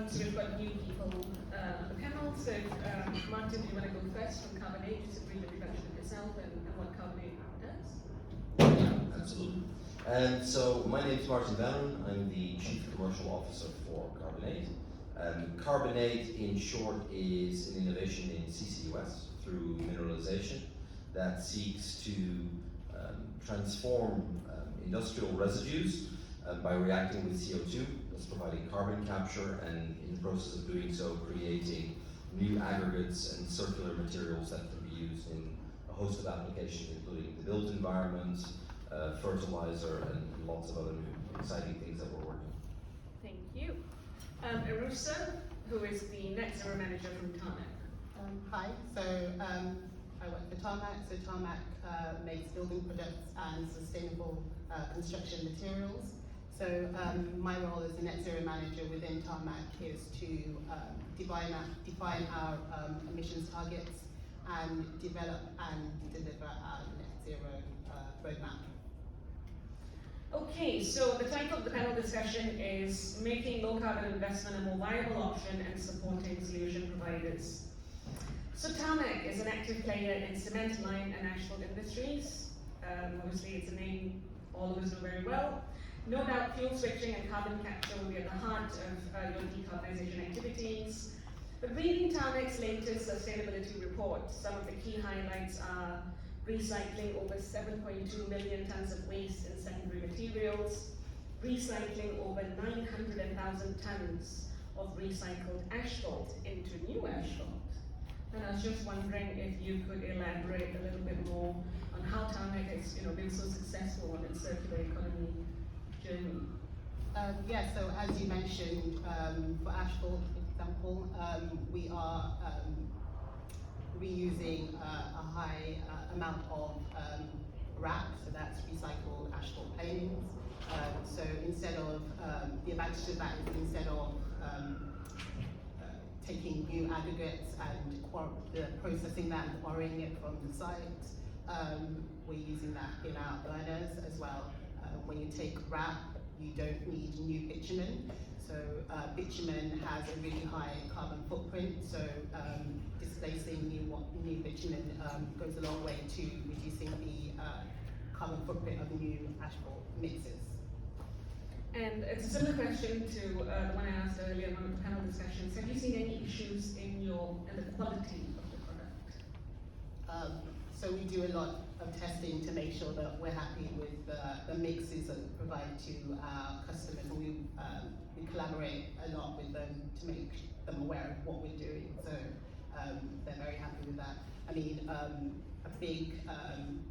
So we've got new people on the panel. So Martin, do you want to go first from Carbonate, just a brief introduction of yourself and what Carbonate does? Yeah, absolutely. So my name is Martin Bannon. I'm the Chief Commercial Officer for Carbonate. Carbonate, in short, is an innovation in CCUS through mineralization that seeks to transform industrial residues by reacting with CO2, thus providing carbon capture, and in the process of doing so, creating new aggregates and circular materials that can be used in a host of applications, including the built environment, fertilizer, and lots of other new exciting things that we're working on. Thank you. Arusa, who is the NetZero Manager from Tarmac. Hi, so I work for Tarmac. So Tarmac makes building products and sustainable construction materials. So my role as the NetZero Manager within Tarmac is to define our emissions targets and develop and deliver our NetZero roadmap. Okay, so the title of the panel discussion is Making Low Carbon Investment a More Viable Option and Supporting Solution Providers. So Tarmac is an active player in cement, lime and asphalt industries. Obviously it's a name all of us know very well. No doubt fuel switching and carbon capture will be at the heart of your decarbonisation activities. But reading Tarmac's latest sustainability report, some of the key highlights are recycling over 7.2 million tonnes of waste in secondary materials, recycling over 900,000 tonnes of recycled asphalt into new asphalt. And I was just wondering if you could elaborate a little bit more on how Tarmac has been so successful on its circular economy journey. Yeah, so as you mentioned, for asphalt, for example, we are reusing a high amount of RAP, so that's recycled asphalt planings. So instead of, the advantage of that is instead of taking new aggregates and processing that and quarrying it from the site, we're using that in our burners as well. When you take RAP, you don't need new bitumen. So bitumen has a really high carbon footprint, so displacing new bitumen goes a long way to reducing the carbon footprint of new asphalt mixes. And it's a similar question to the one I asked earlier in one of the panel discussions. Have you seen any issues in the quality of the product? So we do a lot of testing to make sure that we're happy with the mixes that we provide to our customers, and we collaborate a lot with them to make them aware of what we're doing. So they're very happy with that. I mean, a big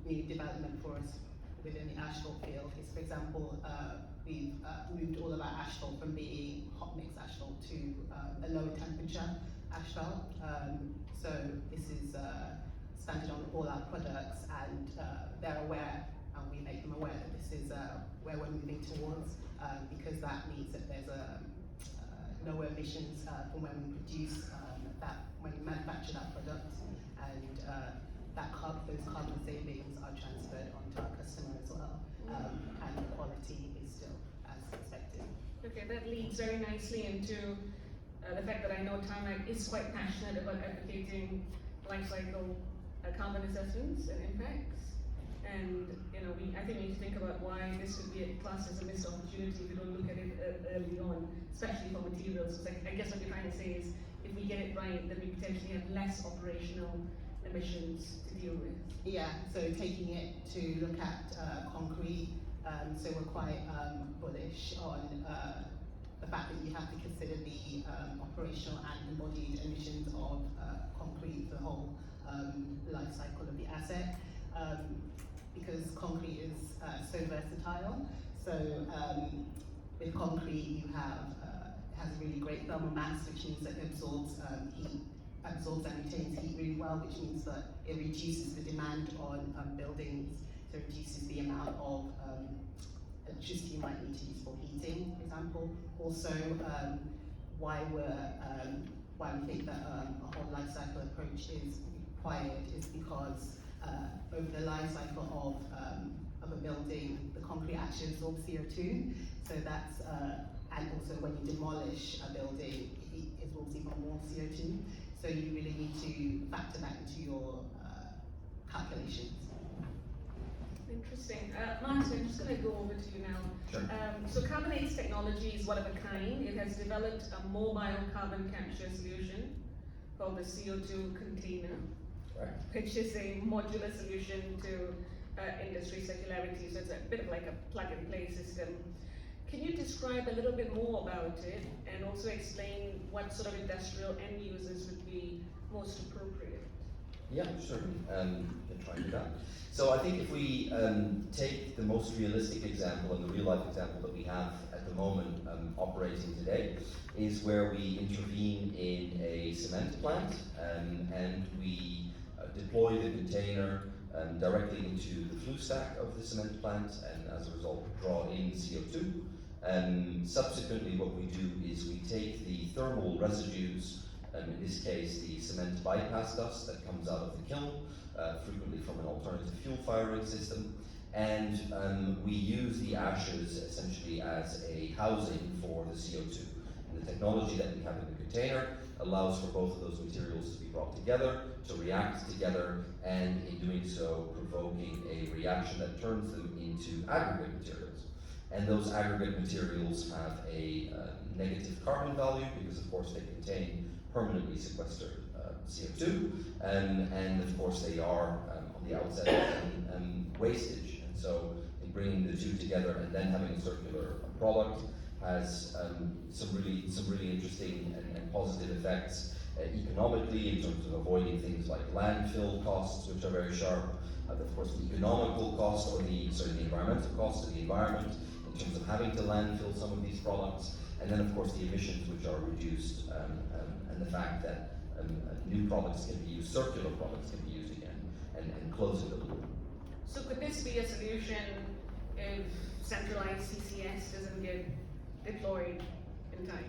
new development for us within the asphalt field is, for example, we've moved all of our asphalt from being hot mix asphalt to a lower temperature asphalt. So this is standard on all our products, and they're aware, and we make them aware that this is where we're moving towards, because that means that there's lower emissions from when we produce when we manufacture that product, and those carbon savings are transferred onto our customer as well, and the quality is still as expected. Okay, that leads very nicely into the fact that I know Tarmac is quite passionate about advocating life cycle carbon assessments and impacts, and I think we need to think about why this would be classed as a missed opportunity if we don't look at it early on, especially for materials. So I guess what you're trying to say is, if we get it right, then we potentially have less operational emissions to deal with. Yeah, so taking it to look at concrete, so we're quite bullish on the fact that you have to consider the operational and embodied emissions of concrete, the whole life cycle of the asset, because concrete is so versatile. So with concrete, you have it has a really great thermal mass, which means that it absorbs heat, absorbs and retains heat really well, which means that it reduces the demand on buildings, so it reduces the amount of electricity you might need to use for heating, for example. Also, why we think that a whole life cycle approach is required is because over the life cycle of a building, the concrete actually absorbs CO2. So that's and also when you demolish a building, it it absorbs even more CO2. So you really need to factor that into your calculations. Interesting. Martin, I'm just going to go over to you now. Sure. So Carbonate's technology is one of a kind. It has developed a mobile carbon capture solution called the CO2 container, Right. which is a modular solution to industry circularity. So it's a bit of like a plug-and-play system. Can you describe a little bit more about it and also explain what sort of industrial end users would be most appropriate? Yeah, certainly. Can try and do that. So I think if we take the most realistic example and the real life example that we have at the moment operating today is where we intervene in a cement plant and we deploy the container directly into the flue stack of the cement plant and as a result draw in CO2. Subsequently what we do is we take the thermal residues, in this case the cement bypass dust that comes out of the kiln, frequently from an alternative fuel firing system, and we use the ashes essentially as a housing for the CO2. And the technology that we have in the container allows for both of those materials to be brought together, to react together, and in doing so provoking a reaction that turns them into aggregate materials. And those aggregate materials have a negative carbon value because of course they contain permanently sequestered CO2, and of course they are on the outset wastage. And so in bringing the two together and then having a circular product has some really interesting and positive effects economically in terms of avoiding things like landfill costs, which are very sharp. Of course, the economical cost or the environmental cost to the environment in terms of having to landfill some of these products, and then of course the emissions which are reduced, and the fact that new products can be used, circular products can be used again, and closing the loop. So could this be a solution if centralized CCS doesn't get deployed in time?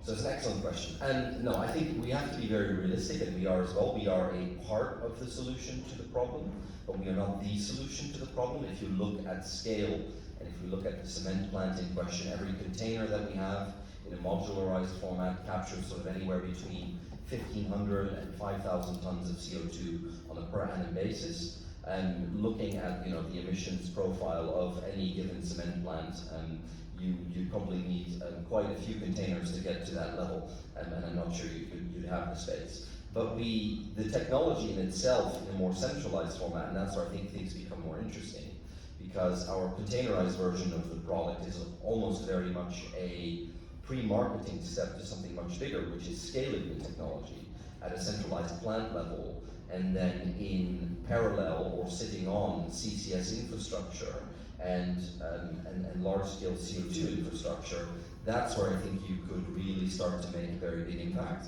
So it's an excellent question. And no, I think we have to be very realistic, and we are as well. We are a part of the solution to the problem, but we are not the solution to the problem. If you look at scale, and if we look at the cement plant in question, every container that we have in a modularized format captures sort of anywhere between 1,500 and 5,000 tons of CO2 on a per annum basis. And looking at the emissions profile of any given cement plant, you probably need quite a few containers to get to that level, and I'm not sure you'd have the space. But the technology in itself in a more centralized format, and that's where I think things become more interesting, because our containerized version of the product is almost very much a pre-marketing step to something much bigger, which is scaling the technology at a centralized plant level, and then in parallel or sitting on CCS infrastructure and large-scale CO2 infrastructure. That's where I think you could really start to make a very big impact.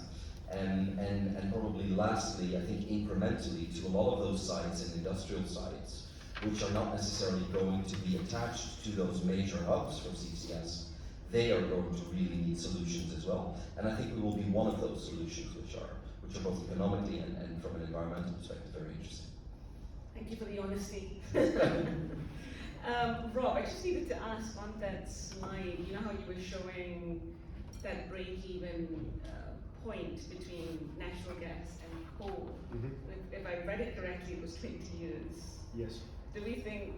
And probably lastly, I think incrementally to a lot of those sites and industrial sites, which are not necessarily going to be attached to those major hubs for CCS, they are going to really need solutions as well. And I think we will be one of those solutions which are both economically and from an environmental perspective very interesting. Thank you for the honesty. Rob, I just needed to ask on that slide, you know how you were showing that break-even point between natural gas and coal? Mm-hmm. If I read it correctly, it was 20 years. Yes. Do we think,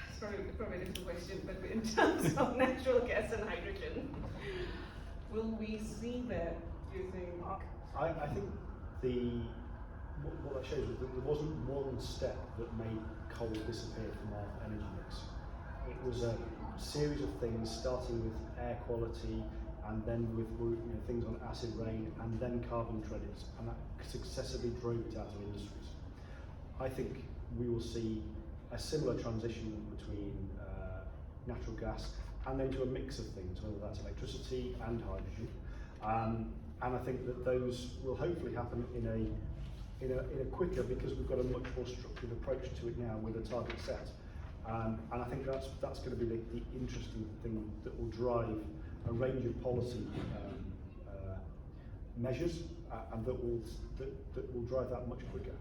it's probably a different question, but in terms of natural gas and hydrogen, will we see that, do you think? I think what that shows is that there wasn't one step that made coal disappear from our energy mix. It was a series of things, starting with air quality, and then with things on acid rain, and then carbon credits, and that successively drove it out of industries. I think we will see a similar transition between natural gas and then to a mix of things, whether that's electricity and hydrogen. And I think that those will hopefully happen in a quicker, because we've got a much more structured approach to it now with a target set. And I think that's going to be the interesting thing that will drive a range of policy measures, and that will drive that much quicker.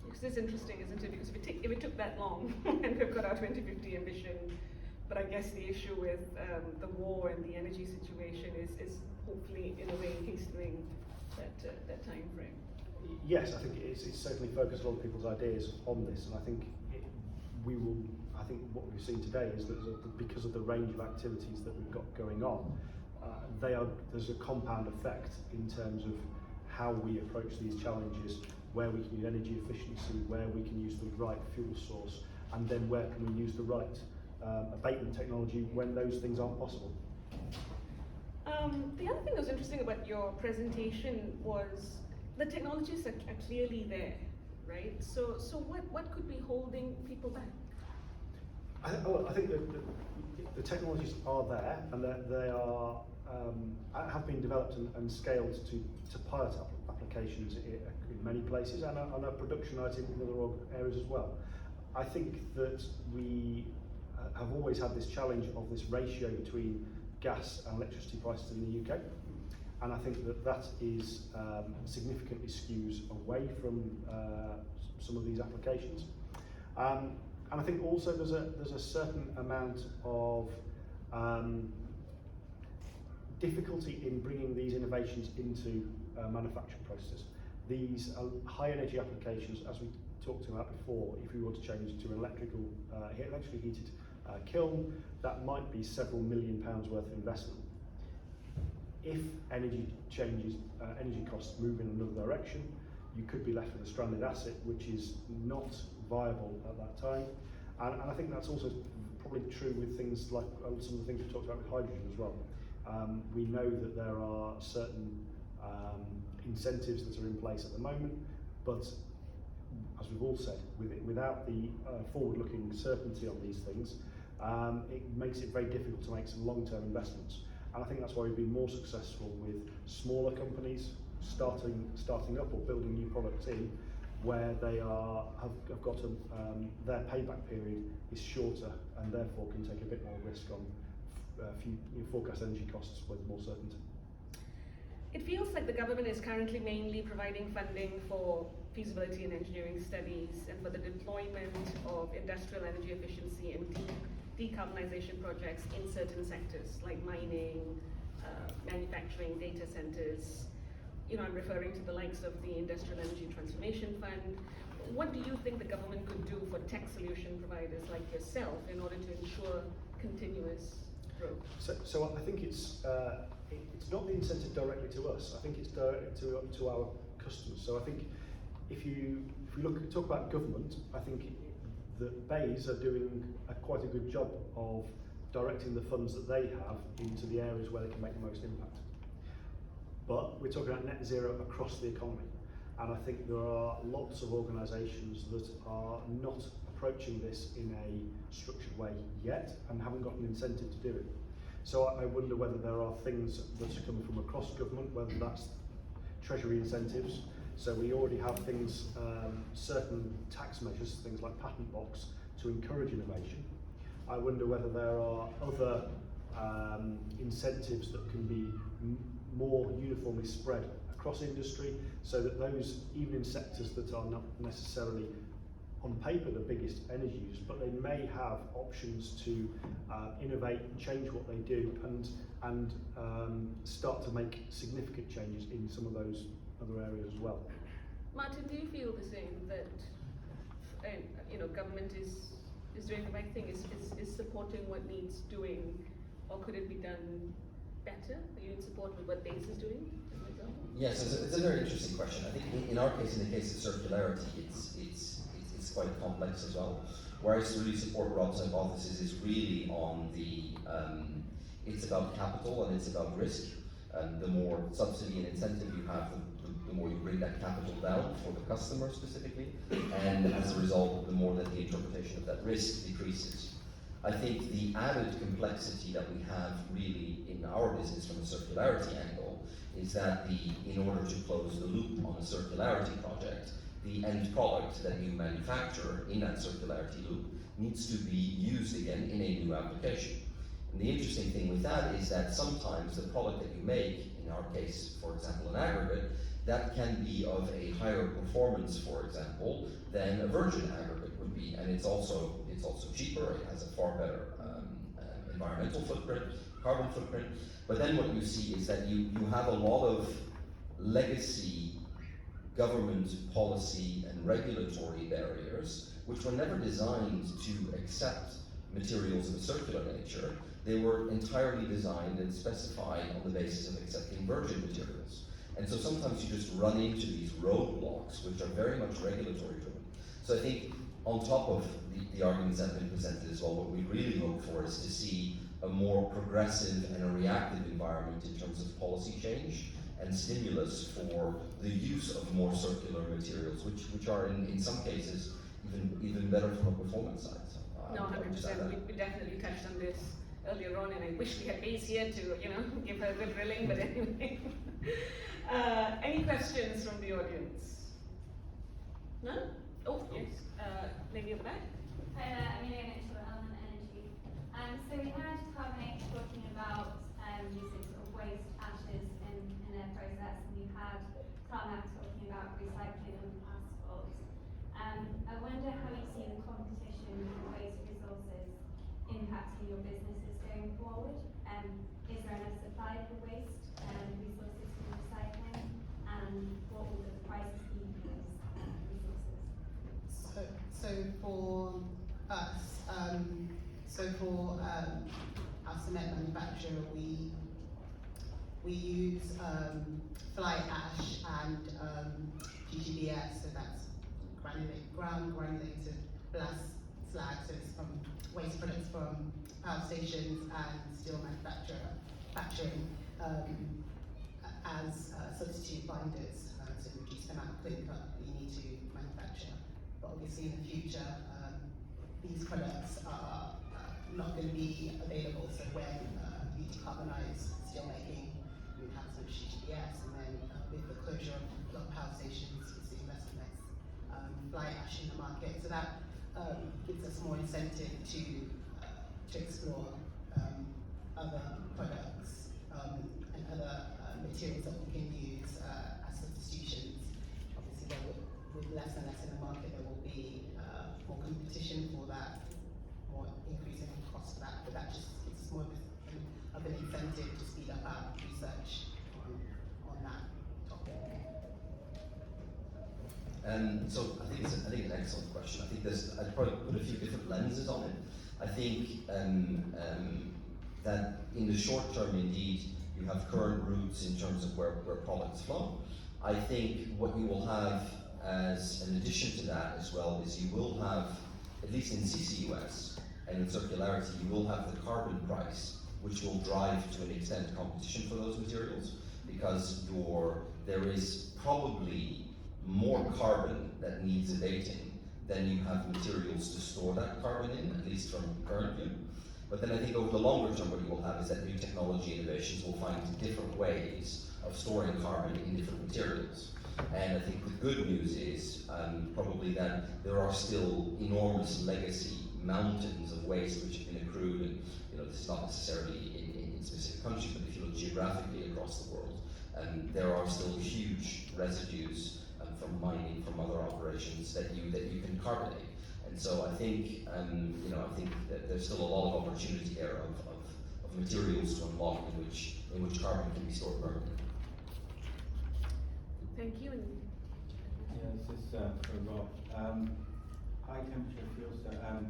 Because it's interesting, isn't it? Because if it took that long, and we've got our 2050 ambition, But I guess the issue with the war and the energy situation is hopefully in a way hastening that time frame. Yes, I think it's certainly focused a lot of people's ideas on this, and I think I think what we've seen today is that because of the range of activities that we've got going on, there's a compound effect in terms of how we approach these challenges, where we can use energy efficiency, where we can use the right fuel source, and then where can we use the right abatement technology when those things aren't possible. The other thing that was interesting about your presentation was the technologies are clearly there, right? So what could be holding people back? I think that the technologies are there, and that they are have been developed and scaled to pilot applications in many places, and are productionised in other areas as well. I think that we have always had this challenge of this ratio between gas and electricity prices in the UK, and I think that is significantly skews away from some of these applications. And I think also there's a certain amount of difficulty in bringing these innovations into manufacturing processes. These high energy applications, as we talked about before, if we were to change to an electrically heated kiln, that might be several £1 million worth of investment. If energy changes, energy costs move in another direction, you could be left with a stranded asset which is not viable at that time. And I think that's also probably true with things like some of the things we talked about with hydrogen as well. We know that there are certain incentives that are in place at the moment, but as we've all said, without the forward-looking certainty on these things, it makes it very difficult to make some long-term investments. And I think that's why we've been more successful with smaller companies starting up or building new products in, where they have got their payback period is shorter and therefore can take a bit more risk on forecast energy costs with more certainty. It feels like the government is currently mainly providing funding for feasibility and engineering studies and for the deployment of industrial energy efficiency and decarbonisation projects in certain sectors like mining, manufacturing, data centres. I'm referring to the likes of the Industrial Energy Transformation Fund. What do you think the government could do for tech solution providers like yourself in order to ensure continuous growth? So I think it's not the incentive directly to us. I think it's directly to our customers. So I think if you talk about government, I think that BEIS are doing quite a good job of directing the funds that they have into the areas where they can make the most impact. But we're talking about net zero across the economy, and I think there are lots of organisations that are not approaching this in a structured way yet and haven't got an incentive to do it. So I wonder whether there are things that are coming from across government, whether that's treasury incentives. So we already have things, certain tax measures, things like patent box, to encourage innovation. I wonder whether there are other incentives that can be more uniformly spread across industry, so that those, even in sectors that are not necessarily on paper the biggest energy users, but they may have options to innovate and change what they do and start to make significant changes in some of those other areas as well. Martin, do you feel the same, that government is doing the right thing, is supporting what needs doing, or could it be done better? Are you in support with what BEIS is doing, as an example? Yes, it's a very interesting question. I think in our case, in the case of circularity, it's quite complex as well. Where I really support Rob's hypothesis is really on the, it's about capital and it's about risk. The more subsidy and incentive you have, the more you bring that capital down for the customer specifically, and as a result, the more that the interpretation of that risk decreases. I think the added complexity that we have really in our business from a circularity angle is that in order to close the loop on a circularity project, the end product that you manufacture in that circularity loop needs to be used again in a new application. And the interesting thing with that is that sometimes the product that you make, in our case, for example, an aggregate, that can be of a higher performance, for example, than a virgin aggregate would be, and it's also cheaper. It has a far better environmental footprint, carbon footprint. But then what you see is that you have a lot of legacy government policy and regulatory barriers, which were never designed to accept materials of a circular nature. They were entirely designed and specified on the basis of accepting virgin materials. And so sometimes you just run into these roadblocks, which are very much regulatory driven. So I think on top of the arguments that have been presented as well, what we really hope for is to see a more progressive and a reactive environment in terms of policy change and stimulus for the use of more circular materials, which are in some cases even better from a performance side. So, No, 100%. We definitely touched on this earlier on, and I wish we had Ace here to, give her a good drilling, but anyway. Any questions from the audience? No? Oh, yes. Lady at the back. Hi there, Amelia Mitchell at Element Energy. So we had Carbonate talking about using sort of waste ashes in their process, and we've had Tarmac talking about recycling and asphalt. I wonder how you see the competition for waste resources impacting your businesses going forward. Is there enough supply for waste resources for recycling, and what will the prices be for those resources? So for us, our cement manufacturer, we use fly ash and GGBS, so that's ground granulated blast slag, so it's from waste products from power stations and steel manufacturing as substitute binders to reduce the amount of clinker we need to manufacture. But obviously in the future, these products are not going to be available, so when you decarbonise steel making, you have some GGBS, and then with the closure of a lot of power stations, we're seeing less and less fly ash in the market. So that gives us more incentive to explore other products and other materials that we can use as substitutions. Obviously, with less and less in the market, there will be more competition for that, more increasing cost for that, but that just gives us more of an incentive to speed up our research on that topic. So I think it's an excellent question. I think I'd probably put a few different lenses on it. I think that in the short term, indeed, you have current routes in terms of where products flow. I think what you will have as an addition to that as well is you will have, at least in CCUS and in circularity, you will have the carbon price, which will drive to an extent competition for those materials, because there is probably more carbon that needs abating than you have materials to store that carbon in, at least from current view. But then I think over the longer term, what you will have is that new technology innovations will find different ways of storing carbon in different materials. And I think the good news is probably that there are still enormous legacy mountains of waste which have been accrued, and this is not necessarily in specific countries, but if you look geographically across the world, there are still huge residues from mining, from other operations that you can carbonate. And so I think I think that there's still a lot of opportunity there of materials to unlock in which carbon can be stored permanently. Thank you. Yeah, this is for Rob. High temperature fuel cell,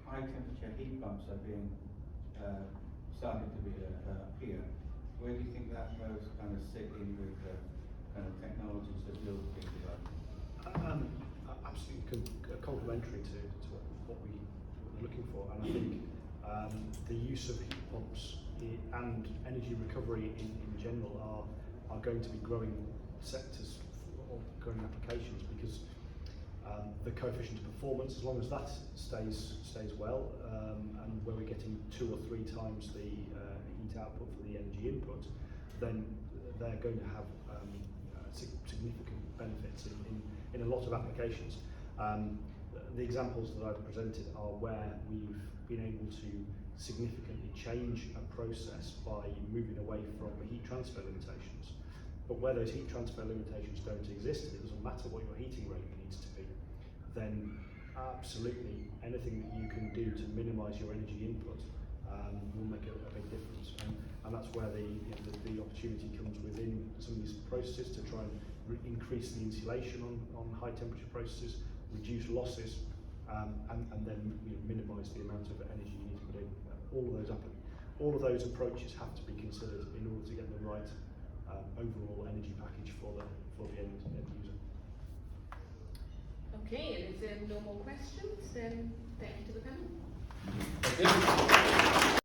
high temperature heat pumps are being starting to appear. Where do you think that those kind of sit in with the kind of technologies that you're thinking about? Absolutely complementary to what we're looking for, and I think the use of heat pumps and energy recovery in general are going to be growing sectors or growing applications, because the coefficient of performance, as long as that stays well, and where we're getting 2 or 3 times the heat output for the energy input, then they're going to have significant benefits in a lot of applications. The examples that I've presented are where we've been able to significantly change a process by moving away from heat transfer limitations. But where those heat transfer limitations don't exist, and it doesn't matter what your heating rate needs to be, then absolutely anything that you can do to minimise your energy input will make a big difference. And that's where the opportunity comes within some of these processes to try and increase the insulation on high temperature processes, reduce losses, and then minimise the amount of energy you need to put in. All of those approaches have to be considered in order to get the right overall energy package for the end user. Okay, and if there are no more questions, then thank you to the panel. Thank you.